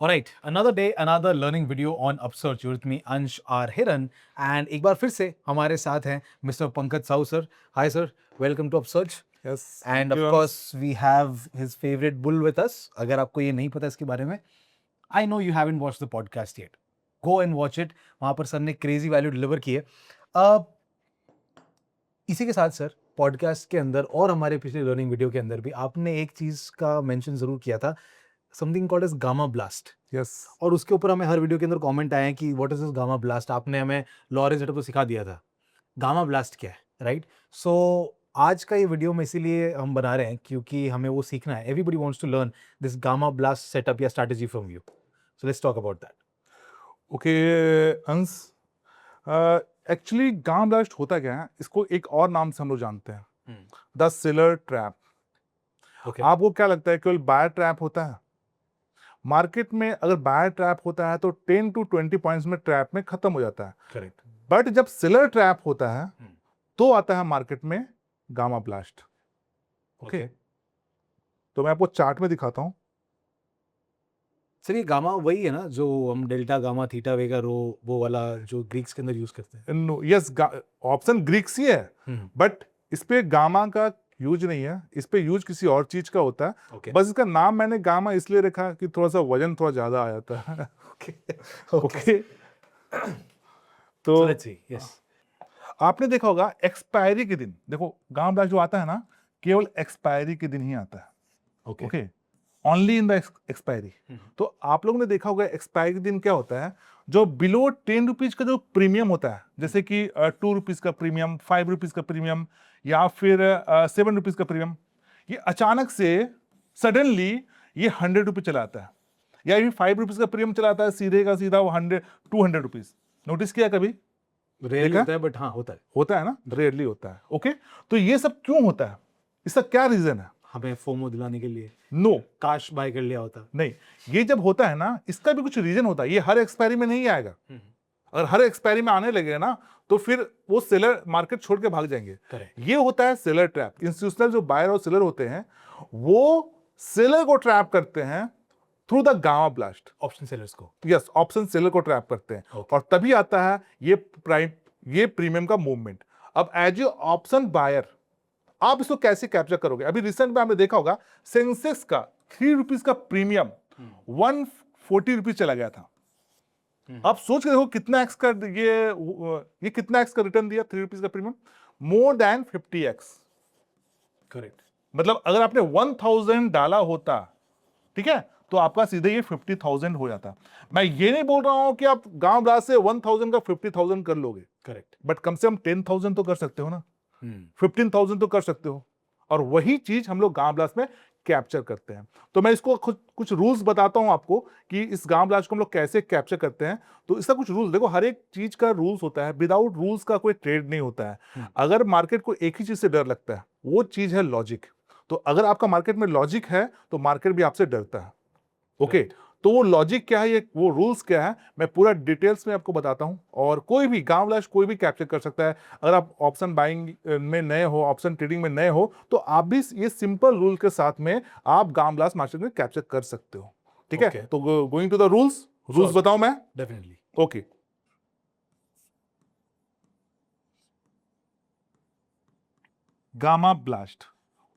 Alright, another day, another learning video on Upsurge. You're with me, Ansh R. Hiran, and एक बार फिर से हमारे साथ हैं Mr. Pankaj Sahu sir. Hi sir, welcome to Upsurge. Yes. And of course, we have his favorite bull with us. अगर आपको ये नहीं पता इसके बारे में, I know you haven't watched the podcast yet. Go and watch it. वहाँ पर सर ने crazy value deliver की है. इसी के साथ सर पॉडकास्ट के अंदर और हमारे पिछले लर्निंग वीडियो के अंदर भी आपने एक चीज का मेंशन जरूर किया था, something called as gamma blast. Yes. और उसके ऊपर हमें हर वीडियो के अंदर कमेंट आए हैं कि what is this gamma blast. आपने हमें लॉरेंस सेटअप तो सिखा दिया था, गामा ब्लास्ट क्या है, राइट? सो आज का ये वीडियो में इसीलिए हम बना रहे हैं क्योंकि हमें वो सीखना है. Everybody wants to learn this gamma blast setup या strategy from you. So let's talk about that. Okay, Ansh. Actually gamma blast होता क्या है, इसको एक और नाम से हम लोग जानते हैं, द सेलर ट्रैप. ओके, आपको क्या लगता है केवल बायर ट्रैप होता है? मार्केट में अगर बायर ट्रैप होता है तो 10 to 20 पॉइंट्स में ट्रैप में खत्म हो जाता है. करेक्ट. बट जब सेलर ट्रैप होता है तो आता है मार्केट में गामा ब्लास्ट. ओके, तो मैं आपको चार्ट में दिखाता हूँ. सर ये गामा वही है ना जो हम डेल्टा गामा थीटा वेगा रो वो वाला जो ग्रीक्स के अंदर यूज करते हैं? नो, यस, ऑप्शन ग्रीक्स ही है, बट इस पे गामा का यूज नहीं है, इस पे यूज किसी और चीज का होता है. ओके बस इसका नाम मैंने गामा इसलिए रखा कि थोड़ा सा वजन थोड़ा ज्यादा आ जाता है. ओके ओके, तो सो लेट्स सी. यस, आपने देखा होगा एक्सपायरी के दिन, देखो गामा ब्लास्ट जो आता है ना केवल एक्सपायरी के दिन ही आता है. Okay okay, only in the expiry. तो आप लोगों ने देखा होगा एक्सपायरी के दिन क्या होता है, जो बिलो 10 रुपीज का जो प्रीमियम होता है, जैसे कि 2 रुपीज का प्रीमियम, 5 रुपीज का प्रीमियम, या फिर 7 रुपीज का प्रीमियम, ये अचानक से सडनली ये 100 रुपीज चला आता है, या ये 5 रुपीज का प्रीमियम चलाता है सीधे का सीधा वो 200 रुपीज. नोटिस किया कभी? रेयरली देखा? होता है बट हाँ होता है ना, रेयरली होता है. ओके, तो ये सब क्यों होता है, इसका क्या रीजन है? हमें फोमो दिलाने के लिए. नो, काश बाय कर लिया होता. नहीं, ये जब होता है ना इसका भी कुछ रीजन होता है, ये हर एक्सपायरी में नहीं आएगा. अगर हर एक्सपायरी में आने लगे ना तो फिर वो सेलर मार्केट छोड़ के भाग जाएंगे. करेक्ट. ये होता है सेलर ट्रैप. इंस्टीट्यूशनल जो बायर और सेलर होते हैं वो सेलर को ट्रैप करते हैं through the gamma blast. Option sellers को. यस, ऑप्शन सेलर को ट्रैप करते हैं. Okay. और तभी आता है ये प्रीमियम का मूवमेंट. अब एज ए ऑप्शन बायर आप इसको कैसे कैप्चर करोगे? अभी रिसेंट में आपने देखा होगा सेंसेक्स का 3 रुपीज का प्रीमियम 140 रुपीज चला गया था. आप सोच के देखो कितना एक्स का ये कितना एक्स का रिटर्न दिया 3 रुपीज का premium? More than 50x. Correct. मतलब अगर आपने 1000 डाला होता, ठीक है, तो आपका सीधे ये 50,000 हो जाता. मैं ये नहीं बोल रहा हूं कि आप गांव ब्लास्ट से 1000 का 50,000 कर लोगे, करेक्ट. बट कम से कम 10,000 तो कर सकते हो ना, 15,000 तो कर सकते हो. और वही चीज हम लोग गांव ब्लास्ट में कैप्चर करते हैं. तो मैं इसको कुछ रूल्स बताता हूं आपको कि इस गांव ब्लास्ट को हम लोग कैसे कैप्चर करते हैं. तो इसका कुछ रूल्स देखो, हर एक चीज का रूल्स होता है, विदाउट रूल्स का कोई ट्रेड नहीं होता है. अगर मार्केट को एक ही चीज से डर लगता है, वो चीज है लॉजिक. तो अगर आपका मार्केट में लॉजिक है तो मार्केट भी आपसे डरता है. ओके, तो वो लॉजिक क्या है, ये वो रूल्स क्या है, मैं पूरा डिटेल्स में आपको बताता हूं. और कोई भी गांव ब्लास्ट कोई भी कैप्चर कर सकता है. अगर आप ऑप्शन बाइंग में नए हो, ऑप्शन ट्रेडिंग में नए हो, तो आप भी ये सिंपल रूल के साथ में आप गांव ब्लास्ट मार्केट में कैप्चर कर सकते हो. ठीक है, तो गोइंग टू द रूल्स बताऊं मैं? Definitely. Okay, gamma blast.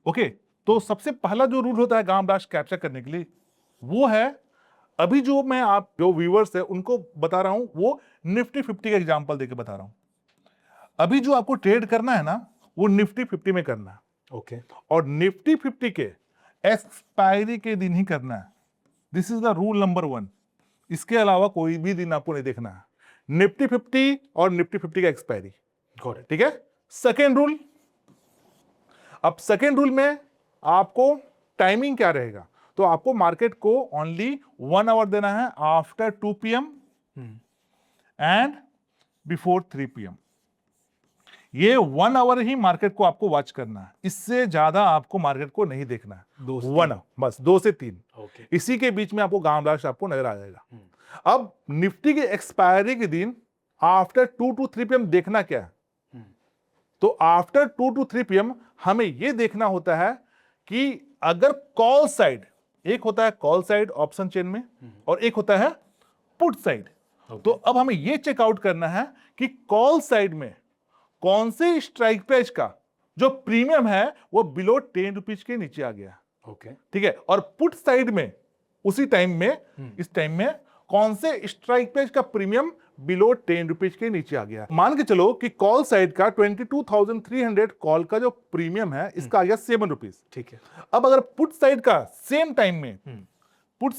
Okay, तो सबसे पहला जो रूल होता है गामा ब्लास्ट कैप्चर करने के लिए, वो है, अभी जो मैं आप जो व्यूअर्स है उनको बता रहा हूं, वो निफ्टी 50 का एग्जांपल देके बता रहा हूं. अभी जो आपको ट्रेड करना है ना वो निफ्टी 50 में करना है. ओके. और निफ्टी 50 के एक्सपायरी के दिन ही करना है. This is the rule number 1. इसके अलावा कोई भी दिन आपको नहीं देखना है. निफ्टी 50 और निफ्टी 50 का एक्सपायरी. Got it. ठीक है. सेकेंड रूल, अब सेकेंड रूल में आपको टाइमिंग क्या रहेगा, तो आपको मार्केट को ओनली 1 आवर देना है after 2 PM and before 3 PM. ये 1 आवर ही मार्केट को आपको वॉच करना है, इससे ज्यादा आपको मार्केट को नहीं देखना है. 1 बस 2 से 3. ओके. इसी के बीच में आपको गामा ब्लास्ट आपको नजर आ जाएगा. अब निफ्टी के एक्सपायरी के दिन आफ्टर 2 to 3 PM देखना क्या है, तो आफ्टर 2 to 3 PM हमें यह देखना होता है कि अगर कॉल साइड एक होता है कॉल साइड ऑप्शन चेन में और एक होता है पुट साइड। तो अब हमें ये चेकआउट करना है कि कॉल साइड में कौन से स्ट्राइक प्राइस का जो प्रीमियम है वो बिलो 10 रुपीज के नीचे आ गया। ओके, ठीक है, और पुट साइड में उसी टाइम में इस टाइम में कौन से स्ट्राइक प्राइस का प्रीमियम बिलो 10 रुपीज के नीचे आ गया। मान के चलो कि कॉल साइड का 22,300 कॉल का जो प्रीमियम है इसका आ गया 7 रुपीज। ठीक है। अब अगर पुट साइड का सेम टाइम में पुट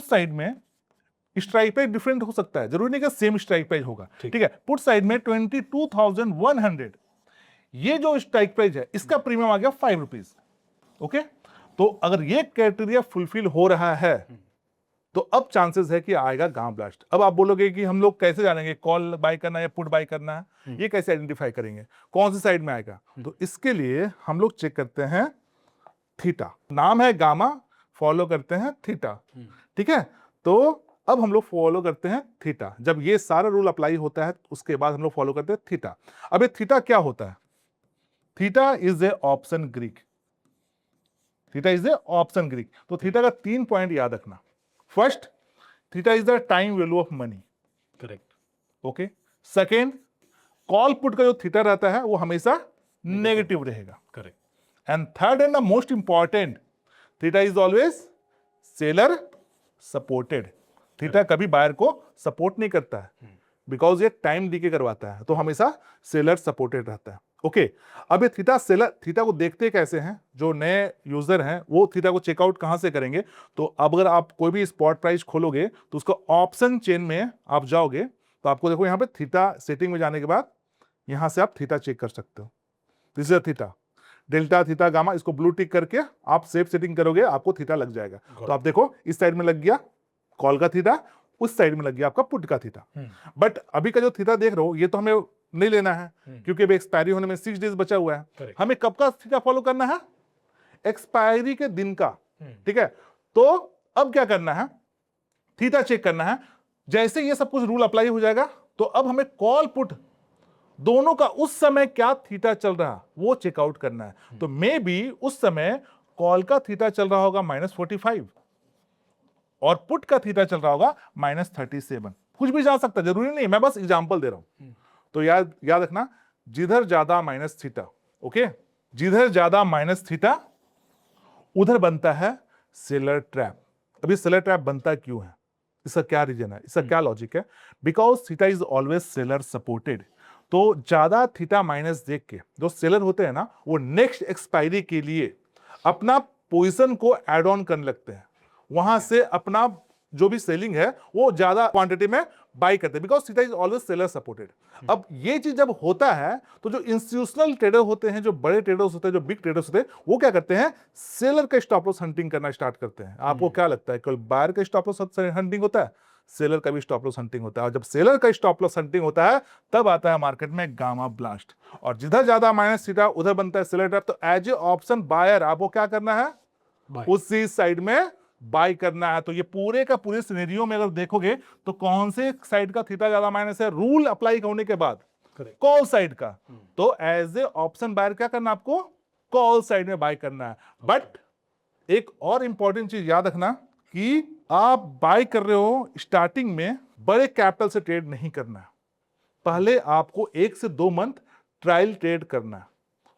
साइड में स्ट्राइक प्राइस डिफरेंट हो सकता है, जरूरी नहीं कि सेम स्ट्राइक प्राइस होगा। ठीक है, पुट साइड में 22,100 ये जो स्ट्राइक प्राइस है इसका प्रीमियम आ गया 5 रुपीज। ओके, तो अगर ये क्राइटेरिया फुलफिल हो रहा है तो अब चांसेस है कि आएगा गामा ब्लास्ट। अब आप बोलोगे कि हम लोग कैसे जानेंगे कॉल बाय करना है या पुट बाय करना है, ये कैसे आइडेंटिफाई करेंगे कौन सी साइड में आएगा? तो इसके लिए हम लोग चेक करते हैं थीटा। नाम है गामा, फॉलो करते हैं थीटा। ठीक है, तो अब हम लोग फॉलो करते हैं थीटा। जब ये सारा रूल अप्लाई होता है उसके बाद हम लोग फॉलो करते हैं थीटा। अब ये थीटा क्या होता है? Theta is A option Greek. Theta is A option Greek. तो थीटा का 3 पॉइंट याद रखना। First, theta is the time value of money. Correct. Okay. Second, call put का जो थीटा रहता है वो हमेशा नेगेटिव रहेगा। Correct. And third and the most important, theta is always seller supported. Theta कभी बायर को सपोर्ट नहीं करता है बिकॉज ये टाइम डीके करवाता है, तो हमेशा सेलर सपोर्टेड रहता है। ओके, अब ये थीटा को देखते कैसे हैं? जो नए यूजर हैं वो थीटा को चेकआउट कहां से करेंगे? तो अब अगर आप कोई भी स्पॉट प्राइस खोलोगे तो उसको ऑप्शन चेन में आप जाओगे तो आपको देखो यहाँ पे थीटा सेटिंग में जाने के बाद यहां से आप थीटा चेक कर सकते हो। This is theta, delta, theta, gamma, इसको ब्लू टिक करके आप सेफ सेटिंग करोगे, आपको थीटा लग जाएगा। तो आप देखो इस साइड में लग गया कॉल का थीटा, उस साइड में लग गया आपका पुट का थीटा। बट अभी का जो थीटा देख रहे हो ये तो हमें नहीं लेना है क्योंकि अभी एक्सपायरी होने में 6 डेज बचा हुआ है। हमें कब का थीटा फॉलो करना है? एक्सपायरी के दिन का। ठीक है, तो अब क्या करना है? थीटा चेक करना है। जैसे ये सब कुछ रूल अप्लाई हो जाएगा तो अब हमें कॉल पुट दोनों का उस समय क्या थीटा चल रहा वो चेकआउट करना है। तो मे बी उस समय कॉल का थीटा चल रहा होगा -45 और पुट का थीटा चल रहा होगा -37। कुछ भी जा सकता है, जरूरी नहीं, मैं बस एग्जांपल दे रहा हूं। तो याद रखना, जिधर ज्यादा माइनस थीटा, ओके, जिधर ज्यादा माइनस थीटा उधर बनता है सेलर ट्रैप। अभी सेलर ट्रैप बनता क्यों है? इसका क्या रीजन है? इसका क्या लॉजिक है? Because theta is always seller supported. तो ज्यादा थीटा माइनस देख के जो सेलर होते हैं ना वो नेक्स्ट एक्सपायरी के लिए अपना पोजीशन को एड ऑन करने लगते हैं, वहां से अपना जो भी सेलिंग है वो ज्यादा क्वांटिटी में बाई करते हैं because theta is always seller supported. अब ये चीज जब होता है तो जो इंस्टीट्यूशनल ट्रेडर होते हैं, जो बड़े ट्रेडर्स होते हैं, जो बिग ट्रेडर्स होते हैं, वो क्या करते हैं? सेलर का स्टॉप लॉस हंटिंग करना स्टार्ट करते हैं। आपको क्या लगता है केवल बायर का स्टॉप लॉस हंटिंग होता है? सेलर का भी स्टॉप लॉस हंटिंग होता है। और जब सेलर का स्टॉप लॉस हंटिंग होता है तब आता है मार्केट में गामा ब्लास्ट। और जिधर ज्यादा माइनस थीटा उधर बनता है सेलर ट्रैप। तो एज ए ऑप्शन बायर आपको क्या करना है? उसी साइड में बाय करना है। तो ये पूरे का पूरे सिनेरियो में अगर देखोगे तो कौन से साइड का थीटा ज्यादा माइनस है रूल अप्लाई होने के बाद? कॉल साइड का। तो एज ए ऑप्शन बायर क्या करना आपको? कॉल साइड में बाय करना है। बट एक और इंपॉर्टेंट चीज याद रखना कि आप बाय कर रहे हो स्टार्टिंग में बड़े कैपिटल से ट्रेड नहीं करना है। पहले आपको 1 से 2 मंथ ट्रायल ट्रेड करना है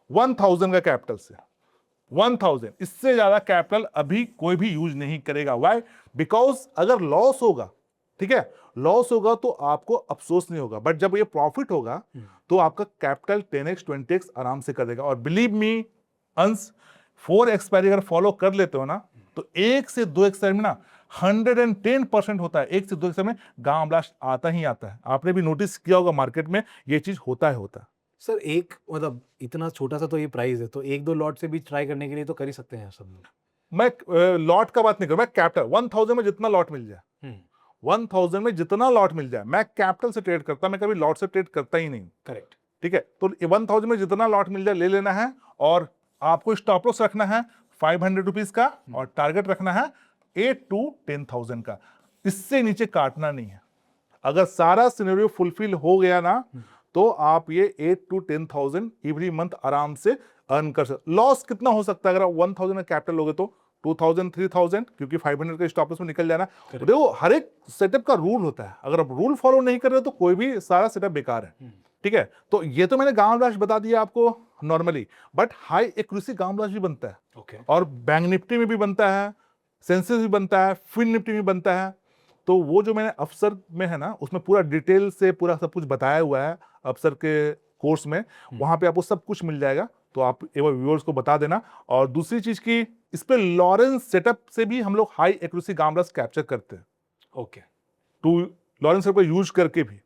1000 का कैपिटल से। 1000, इससे ज्यादा कैपिटल अभी कोई भी यूज नहीं करेगा। व्हाई? बिकॉज अगर लॉस होगा, ठीक है, लॉस होगा तो आपको अफसोस नहीं होगा, बट जब ये प्रॉफिट होगा तो आपका कैपिटल 10x 20x आराम से कर देगा। और बिलीव मी अंश, 4 एक्सपायरी अगर फॉलो कर लेते हो ना तो 1 से 2 एक्सपायरी में ना 110% होता है। 1 से 2 एक्सपायरी में गामा ब्लास्ट आता ही आता है। आपने भी नोटिस किया होगा मार्केट में ये चीज होता है। सर एक मतलब इतना छोटा सा तो ये प्राइस है, तो 1-2 लॉट से भी ट्राई करने के लिए तो कर ही सकते हैं सब लोग। मैं लॉट का बात नहीं कर रहा, मैं कैपिटल 1000 में जितना लॉट मिल जाए, 1000 में जितना लॉट मिल जाए, मैं कैपिटल से ट्रेड करता, मैं कभी लॉट से ट्रेड करता ही नहीं। करेक्ट। ठीक है, तो 1000 में जितना लॉट मिल जाए ले लेना है और आपको स्टॉप लॉस रखना है 500 रुपीज का और टारगेट रखना है 8 to 10,000 का। इससे नीचे काटना नहीं है। अगर सारा सिनेरियो फुलफिल हो गया ना तो आप ये 8 to 10,000 एवरी मंथ आराम से अर्न कर सकते। लॉस कितना हो सकता है अगर आप 1,000 का कैपिटल लोगे तो 2,000 3,000, क्योंकि 500 का स्टॉप लॉस में निकल जाना। देखो हर एक सेटअप का रूल होता है, अगर आप रूल फॉलो नहीं कर रहे हो तो कोई भी सारा सेटअप बेकार है। ठीक है, तो ये तो मैंने गांव ब्लास्ट बता दिया आपको नॉर्मली, बट हाई एक्यूरेसी गांव ब्लास्ट भी बनता है ओके और बैंक निफ्टी में भी बनता है, सेंसेक्स भी बनता है, फिन निफ्टी में बनता है। तो वो जो मैंने अफसर में है ना, उसमें पूरा डिटेल से पूरा सब कुछ बताया हुआ है अफसर के कोर्स में, वहां पे आपको सब कुछ मिल जाएगा। तो आप एक बार व्यूअर्स को बता देना। और दूसरी चीज की, इस पे लॉरेंस सेटअप से भी हम लोग हाई एक्यूरेसी गांव ब्लास्ट कैप्चर करते हैं, ओके टू लॉरेंस सेटअप यूज करके भी,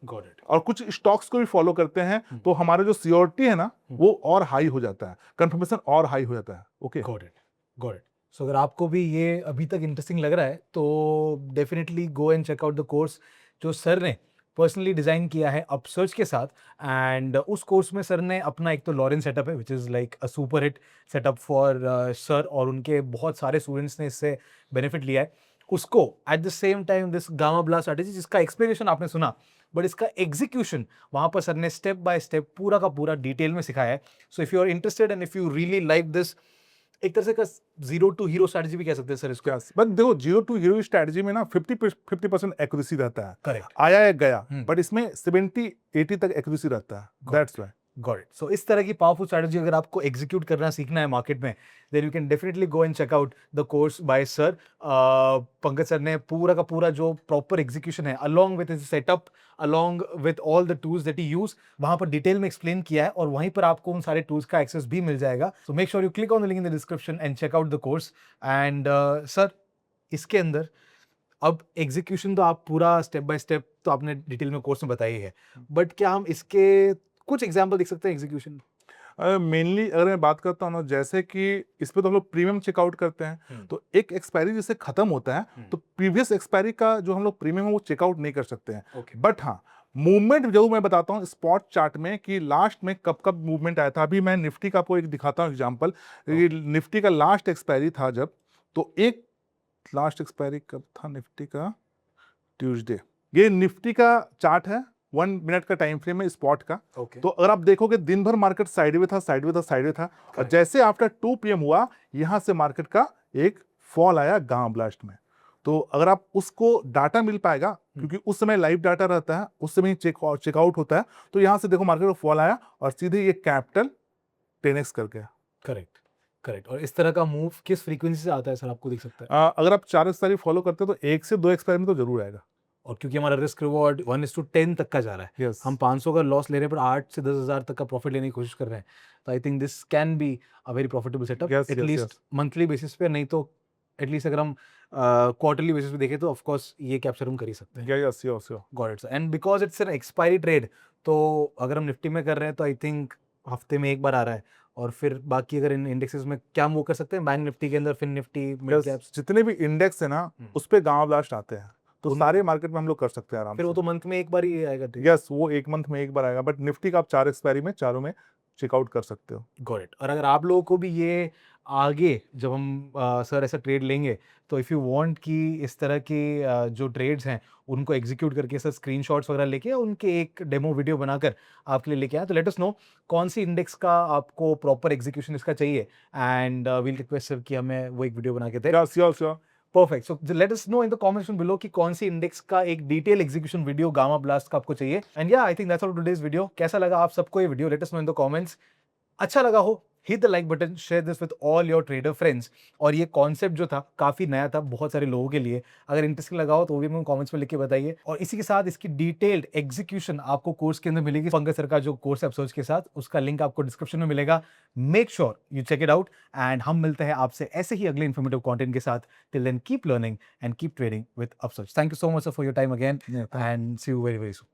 गॉट इट और कुछ स्टॉक्स को भी फॉलो करते हैं। तो हमारा जो सियोरिटी है ना वो और हाई हो जाता है, कंफर्मेशन और हाई हो जाता है। Okay, got it. सो अगर आपको भी ये अभी तक इंटरेस्टिंग लग रहा है तो definitely go and check out the course जो सर ने पर्सनली डिज़ाइन किया है अपसर्च के साथ। एंड उस कोर्स में सर ने अपना एक तो लॉरेंस सेटअप है which is like a super hit setup for sir, और उनके बहुत सारे स्टूडेंट्स ने इससे बेनिफिट लिया है। उसको at the same time this gamma blast strategy जिसका एक्सप्लेनेशन आपने सुना, बट इसका एग्जीक्यूशन वहाँ पर सर ने स्टेप बाय स्टेप पूरा का पूरा डिटेल में सिखाया है। So if you are interested and if you really like this, एक तरह से का जीरो टू हीरो स्ट्रैटेजी भी कह सकते हैं सर इसको। क्या बट देखो 0 to हीरो स्ट्रेटजी में ना 50% एक्यूरेसी रहता है, करेक्ट, आया है गया, बट इसमें 70-80 तक एक्यूरेसी रहता है। That's why. Got it. So इस तरह की पावरफुल स्ट्रैटेजी अगर आपको एग्जीक्यूट करना सीखना है मार्केट में, then you can definitely go and check out the course by sir. Pankaj sir ने पूरा का पूरा जो प्रॉपर एग्जीक्यूशन है along with his setup, along with all the tools that he use, वहां पर डिटेल में एक्सप्लेन किया है, और वहीं पर आपको उन सारे टूल्स का एक्सेस भी मिल जाएगा। So make sure you click on the link in the description and check out the course. And sir, इसके अंदर अब एग्जीक्यूशन तो आप पूरा स्टेप बाय स्टेप तो आपने डिटेल में कोर्स में बताई है, बट क्या हम इसके कुछ एग्जांपल देख सकते हैं एग्जीक्यूशन? मेनली अगर मैं बात करता हूँ ना, जैसे कि इस पे तो हम लोग प्रीमियम चेकआउट करते हैं, तो एक एक्सपायरी जैसे खत्म होता है तो प्रीवियस एक्सपायरी का जो हम लोग प्रीमियम है वो चेकआउट नहीं कर सकते हैं। ओके, बट हाँ, मूवमेंट जो मैं बताता हूँ स्पॉट चार्ट में कि लास्ट में कब कब मूवमेंट आया था। अभी मैं निफ्टी का आपको एक दिखाता हूँ एग्जांपल। ये निफ्टी का लास्ट एक्सपायरी था जब, तो एक लास्ट एक्सपायरी कब था निफ्टी का? ट्यूसडे। ये निफ्टी का चार्ट है, 1 मिनट का टाइम फ्रेम है स्पॉट का। ओके, तो अगर आप देखोगे दिन भर मार्केट साइडवे था, साइडवे था, साइडवे था, और Correct. जैसे आफ्टर 2 PM हुआ, यहां से मार्केट का एक फॉल आया गांव ब्लास्ट में। तो अगर आप उसको डाटा मिल पाएगा, क्योंकि उस समय लाइव डाटा रहता है, उस समय चेकआउट होता है, तो यहां से देखो मार्केट को फॉल आया और सीधे ये कैपिटल 10x कर गया। Correct, correct. और इस तरह का मूव किस फ्रीक्वेंसी से आता है सर, आपको दिख सकता है? अगर आप 4 एक्सपायरी फॉलो करते हो तो 1 से 2 एक्सपायरी में तो जरूर आएगा। और क्योंकि हमारा रिस्क रिवॉर्ड 1:10 तक का जा रहा है, यस, हम 500 का लॉस ले रहे हैं पर 8 से 10,000 तक का प्रॉफिट लेने की कोशिश कर रहे हैं, तो I think this can be a very profitable setup, yes, yes, at least yes. Monthly basis पे, नहीं तो एटलीस्ट अगर हम क्वार्टरली बेसिस पे देखें तो ऑफ कोर्स ये कैप्चर हम कर ही सकते हैं। Yes, yes, yes. Got it. And because it's an expiry trade, तो अगर हम निफ्टी में कर रहे हैं तो आई थिंक हफ्ते में एक बार आ रहा है, और फिर बाकी अगर इन इंडेक्सेस में क्या मूव कर सकते हैं, बैंक निफ्टी के अंदर, फिन निफ्टी, मिड कैप्स, जितने भी इंडेक्स है ना, उस पे गांव ब्लास्ट आते हैं, तो सारे मार्केट में हम लोग कर सकते हैं आराम फिर वो से। तो मंथ में एक बार ही आएगा। यस, वो 1 मंथ में एक बार आएगा, बट निफ्टी का आप 4 एक्सपायरी में चारों में चेकआउट कर सकते हो। Got it. और अगर आप लोगों को भी ये आगे जब हम सर ऐसा ट्रेड लेंगे, तो इफ़ यू वांट कि इस तरह के जो ट्रेड्स हैं उनको एग्जीक्यूट करके सर स्क्रीनशॉट्स वगैरह लेके उनके एक डेमो वीडियो बनाकर आपके लिए लेके आए, तो लेट अस नो कौन सी इंडेक्स का आपको प्रॉपर एग्जीक्यूशन इसका चाहिए, एंड वील रिक्वेस्ट सर कि हमें वो एक वीडियो बना के दे। Yes, yes, yes. Perfect. So let us know in the comment section below कि कौन सी इंडेक्स का एक detail execution video gamma blast का आपको चाहिए। And yeah I think that's all today's video. कैसा लगा आप सबको ये video? Let us know in the comments. अच्छा लगा हो, hit the like button, share this with all your trader friends. और ये कॉन्सेप्ट जो था काफी नया था बहुत सारे लोगों के लिए, अगर इंटरेस्टिंग लगा हो तो वो भी मुझे कमेंट्स में लिख के बताइए। और इसी के साथ इसकी डिटेल्ड एग्जीक्यूशन आपको कोर्स के अंदर मिलेगी, पंकज सर का जो कोर्स है अपसर्च के साथ, उसका लिंक आपको डिस्क्रिप्शन में मिलेगा। Make sure you check it out, and हम मिलते हैं आपसे ऐसे ही अगले इन्फॉर्मेटिव कंटेंट के साथ। Till then keep learning and keep trading with Upsurge. Thank you so much for your time again, and see you very very soon.